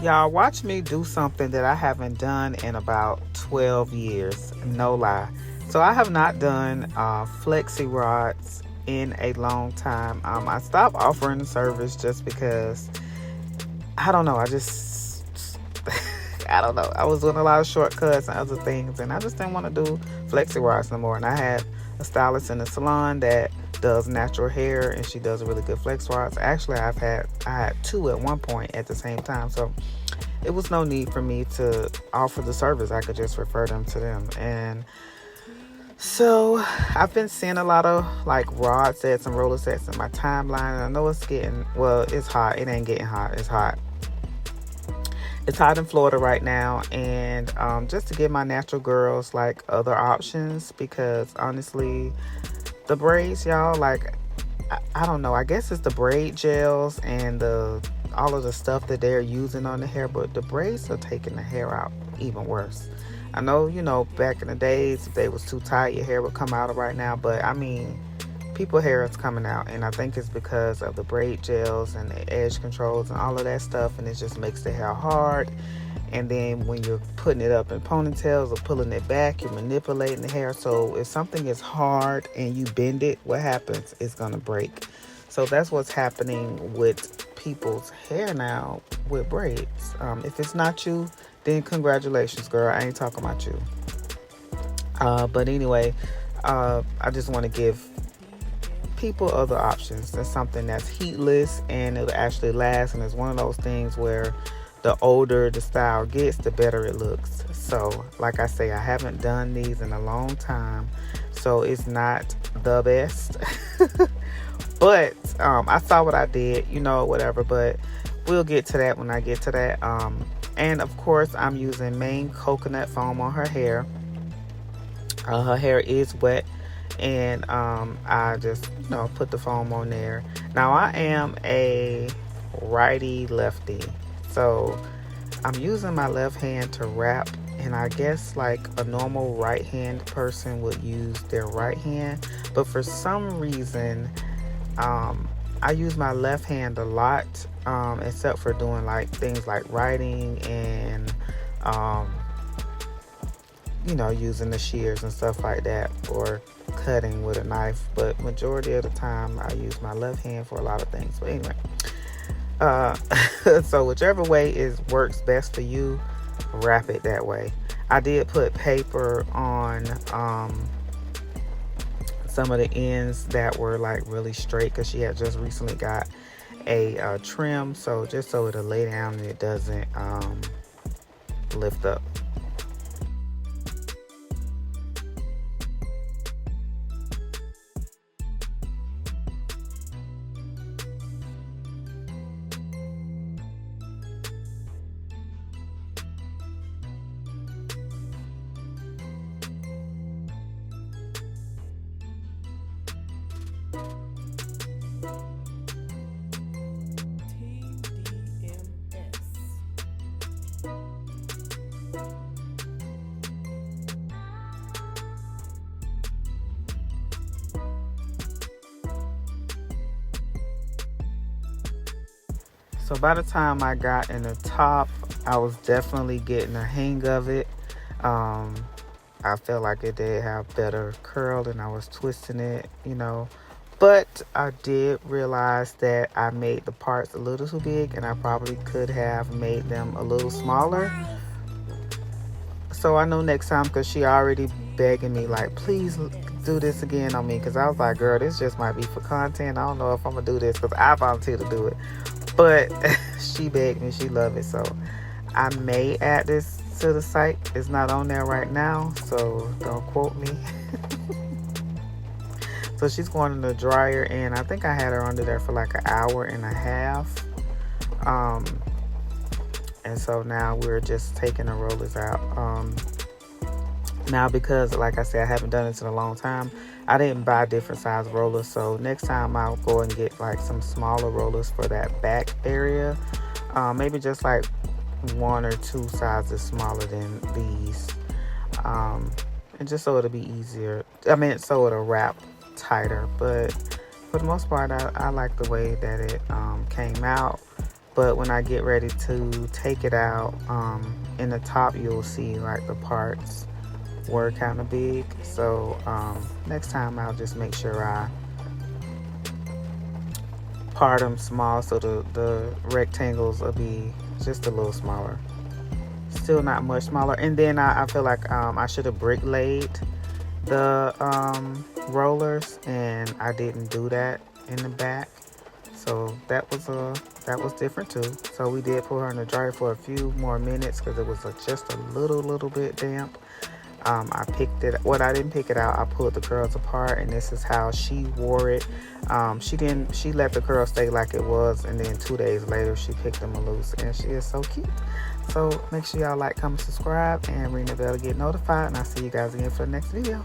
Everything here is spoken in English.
Y'all, watch me do something that I haven't done in about 12 years. No lie. So I have not done Flexirods in a long time. I stopped offering the service just because, I don't know, I don't know. I was doing a lot of shortcuts and other things, and I just didn't want to do Flexirods no more. And I had a stylist in the salon that does natural hair, and she does a really good flex rods. Actually, I had two at one point at the same time, so it was no need for me to offer the service. I could just refer them to them. And so I've been seeing a lot of like rod sets and roller sets in my timeline, and I know it's getting, well, it's hot. It ain't getting hot. It's hot. It's hot in Florida right now, and just to give my natural girls like other options, because honestly, the braids, y'all, like, I don't know. I guess it's the braid gels and all of the stuff that they're using on the hair, but the braids are taking the hair out even worse. I know, back in the days, if they was too tight, your hair would come out right now, but I mean, people's hair is coming out, and I think it's because of the braid gels and the edge controls and all of that stuff, and it just makes the hair hard. And then when you're putting it up in ponytails or pulling it back, you're manipulating the hair. So if something is hard and you bend it, what happens? It's going to break. So that's what's happening with people's hair now with braids. If it's not you, then congratulations, girl. I ain't talking about you. But anyway, I just want to give people other options. That's something that's heatless and it'll actually last. And it's one of those things where the older the style gets, the better it looks. So, like I say, I haven't done these in a long time, so it's not the best. But I saw what I did, whatever. But we'll get to that when I get to that. And of course, I'm using Maine coconut foam on her hair. Her hair is wet, and I just put the foam on there. Now I am a righty lefty. So I'm using my left hand to wrap, and I guess like a normal right hand person would use their right hand. But for some reason, I use my left hand a lot, except for doing like things like writing and, using the shears and stuff like that, or cutting with a knife. But majority of the time, I use my left hand for a lot of things. But anyway. So whichever way works best for you, wrap it that way. I did put paper on some of the ends that were like really straight, because she had just recently got a trim, so just so it'll lay down and it doesn't lift up. So by the time I got in the top, I was definitely getting the hang of it. I felt like it did have better curl, and I was twisting it, But I did realize that I made the parts a little too big, and I probably could have made them a little smaller. So I know next time, because she already begging me, like, please do this again on me. Because I was like, girl, this just might be for content. I don't know if I'm going to do this, because I volunteered to do it. But she begged me. She loved it. So I may add this to the site. It's not on there right now, so don't quote me. So she's going in the dryer, and I think I had her under there for like an hour and a half. And so now we're just taking the rollers out. Now, because like I said, I haven't done this in a long time, I didn't buy different size rollers. So next time I'll go and get like some smaller rollers for that back area. Maybe just like 1 or 2 sizes smaller than these. And just so it'll be easier. So it'll wrap tighter. But for the most part, I like the way that it came out. But when I get ready to take it out, in the top you'll see like the parts were kind of big. So next time I'll just make sure I part them small so the rectangles will be just a little smaller. Still not much smaller. And then I feel like I should have brick laid the rollers, and I didn't do that in the back. So that was different too. So we did put her in the dryer for a few more minutes because it was just a little bit damp. I picked it. Well, I didn't pick it out. I pulled the curls apart, and this is how she wore it. She let the curls stay like it was, and then 2 days later she picked them loose, and she is so cute. So make sure y'all like, comment, subscribe, and ring the bell to get notified. And I'll see you guys again for the next video.